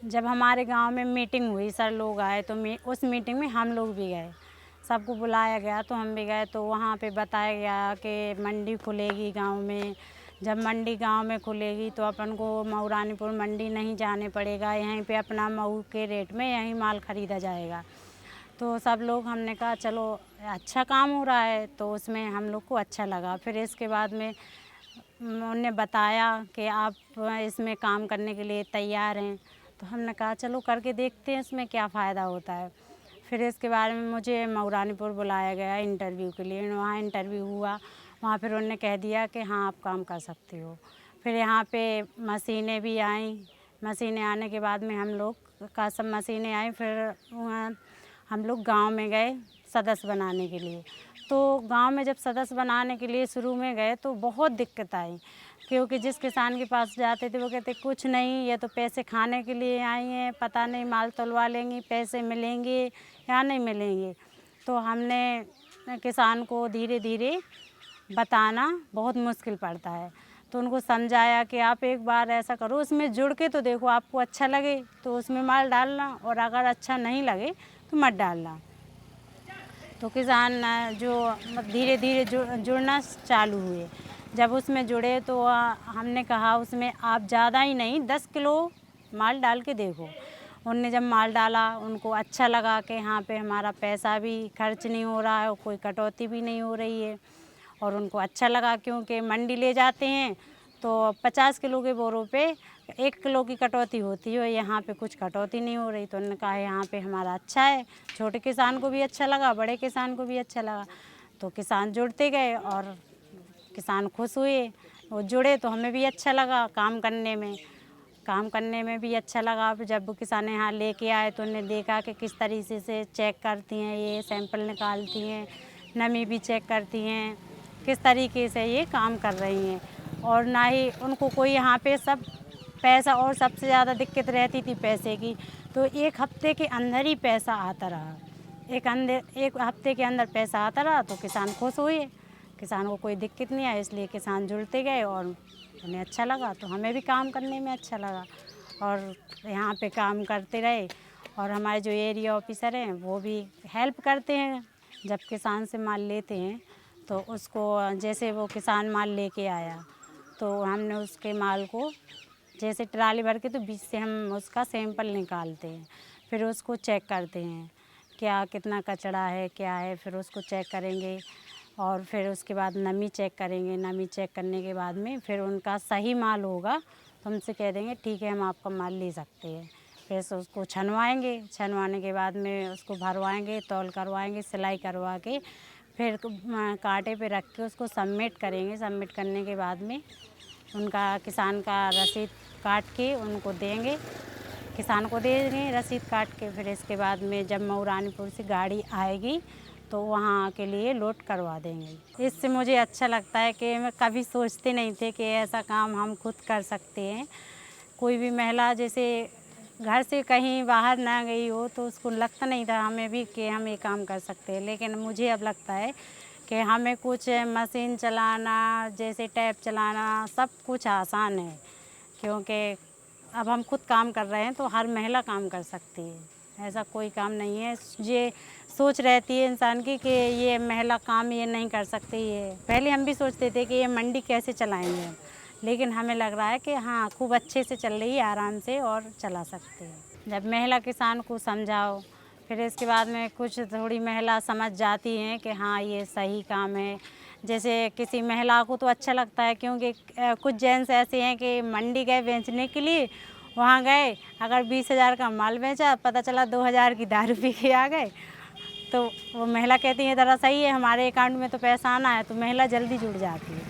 जब हमारे गांव में मीटिंग हुई, सर लोग आए तो उस मीटिंग में हम लोग भी गए, सबको बुलाया गया तो हम भी गए। तो वहाँ पे बताया गया कि मंडी खुलेगी गांव में। जब मंडी गांव में खुलेगी तो अपन को मऊ रानीपुर मंडी नहीं जाने पड़ेगा, यहीं पे अपना मऊ के रेट में यहीं माल ख़रीदा जाएगा। तो सब लोग, हमने कहा चलो अच्छा काम हो रहा है, तो उसमें हम लोग को अच्छा लगा। फिर इसके बाद में उन्होंने बताया कि आप इसमें काम करने के लिए तैयार हैं, तो हमने कहा चलो करके देखते हैं इसमें क्या फ़ायदा होता है। फिर इसके बारे में मुझे मऊ रानीपुर बुलाया गया इंटरव्यू के लिए। वहाँ इंटरव्यू हुआ, वहाँ फिर उन्होंने कह दिया कि हाँ आप काम कर सकते हो। फिर यहाँ पे मशीनें भी आईं। मशीनें आने के बाद में हम लोग का सब मशीनें आई। फिर हम लोग गांव में गए सदस्य बनाने के लिए। तो गांव में जब सदस्य बनाने के लिए शुरू में गए तो बहुत दिक्कत आई, क्योंकि जिस किसान के पास जाते थे वो कहते कुछ नहीं, ये तो पैसे खाने के लिए आई हैं, पता नहीं माल तुलवा लेंगी, पैसे मिलेंगे या नहीं मिलेंगे। तो हमने किसान को धीरे धीरे बताना बहुत मुश्किल पड़ता है, तो उनको समझाया कि आप एक बार ऐसा करो, उसमें जुड़ के तो देखो, आपको अच्छा लगे तो उसमें माल डालना, और अगर अच्छा नहीं लगे तो मत डालना। तो किसान जो धीरे धीरे जुड़ना चालू हुए। जब उसमें जुड़े तो हमने कहा उसमें आप ज़्यादा ही नहीं 10 किलो माल डाल के देखो। उनने जब माल डाला उनको अच्छा लगा कि यहाँ पे हमारा पैसा भी खर्च नहीं हो रहा है और कोई कटौती भी नहीं हो रही है, और उनको अच्छा लगा। क्योंकि मंडी ले जाते हैं तो 50 किलो के बोरों पे 1 किलो की कटौती होती है, यहाँ पे कुछ कटौती नहीं हो रही। तो उन्होंने कहा यहाँ पे हमारा अच्छा है। छोटे किसान को भी अच्छा लगा, बड़े किसान को भी अच्छा लगा। तो किसान जुड़ते गए और किसान खुश हुए, वो जुड़े तो हमें भी अच्छा लगा काम करने में भी अच्छा लगा। जब वो किसान यहाँ लेके आए तो उन्होंने देखा कि किस तरीके से चेक करती हैं, ये सैंपल निकालती हैं, नमी भी चेक करती हैं, किस तरीके से ये काम कर रही हैं। और ना ही उनको कोई यहाँ पे सब पैसा, और सबसे ज़्यादा दिक्कत रहती थी पैसे की, तो 1 हफ्ते के अंदर ही पैसा आता रहा। एक हफ्ते के अंदर पैसा आता रहा तो किसान खुश हुए, किसान को कोई दिक्कत नहीं आई, इसलिए किसान जुड़ते गए और उन्हें अच्छा लगा। तो हमें भी काम करने में अच्छा लगा और यहाँ पे काम करते रहे। और हमारे जो एरिया ऑफिसर हैं वो भी हेल्प करते हैं। जब किसान से माल लेते हैं तो उसको, जैसे वो किसान माल लेके आया तो हमने उसके माल को जैसे ट्राली भर के तो बीच से हम उसका सैंपल निकालते हैं, फिर उसको चेक करते हैं क्या कितना कचरा है क्या है, फिर उसको चेक करेंगे। और फिर उसके बाद नमी चेक करेंगे। नमी चेक करने के बाद में फिर उनका सही माल होगा तो हमसे कह देंगे ठीक है हम आपका माल ले सकते हैं। फिर से उसको छनवाएंगे, छनवाने के बाद में उसको भरवाएंगे, तौल करवाएंगे, सिलाई करवा के फिर कांटे पे रख के उसको सबमिट करेंगे। सबमिट करने के बाद में उनका किसान का रसीद काट के उनको देंगे, किसान को देंगे रसीद काट के। फिर इसके बाद में जब मऊ रानीपुर से गाड़ी आएगी तो वहाँ के लिए लोड करवा देंगे। इससे मुझे अच्छा लगता है कि मैं कभी सोचते नहीं थे कि ऐसा काम हम खुद कर सकते हैं। कोई भी महिला जैसे घर से कहीं बाहर ना गई हो तो उसको लगता नहीं था हमें भी कि हम ये काम कर सकते हैं, लेकिन मुझे अब लगता है कि हमें कुछ मशीन चलाना, जैसे टैप चलाना, सब कुछ आसान है। क्योंकि अब हम खुद काम कर रहे हैं तो हर महिला काम कर सकती है, ऐसा कोई काम नहीं है। ये सोच रहती है इंसान की कि ये महिला काम ये नहीं कर सकती है। पहले हम भी सोचते थे कि ये मंडी कैसे चलाएंगे, लेकिन हमें लग रहा है कि हाँ खूब अच्छे से चल रही है, आराम से और चला सकते हैं। जब महिला किसान को समझाओ, फिर इसके बाद में कुछ थोड़ी महिला समझ जाती हैं कि हाँ ये सही काम है। जैसे किसी महिला को तो अच्छा लगता है, क्योंकि कुछ जेंट्स ऐसे हैं कि मंडी गए बेचने के लिए, वहाँ गए अगर 20,000 का माल बेचा, पता चला 2,000 की दारू पी के आ गए, तो वो महिला कहती है ज़रा सही है हमारे अकाउंट में तो पैसा आना है, तो महिला जल्दी जुड़ जाती है।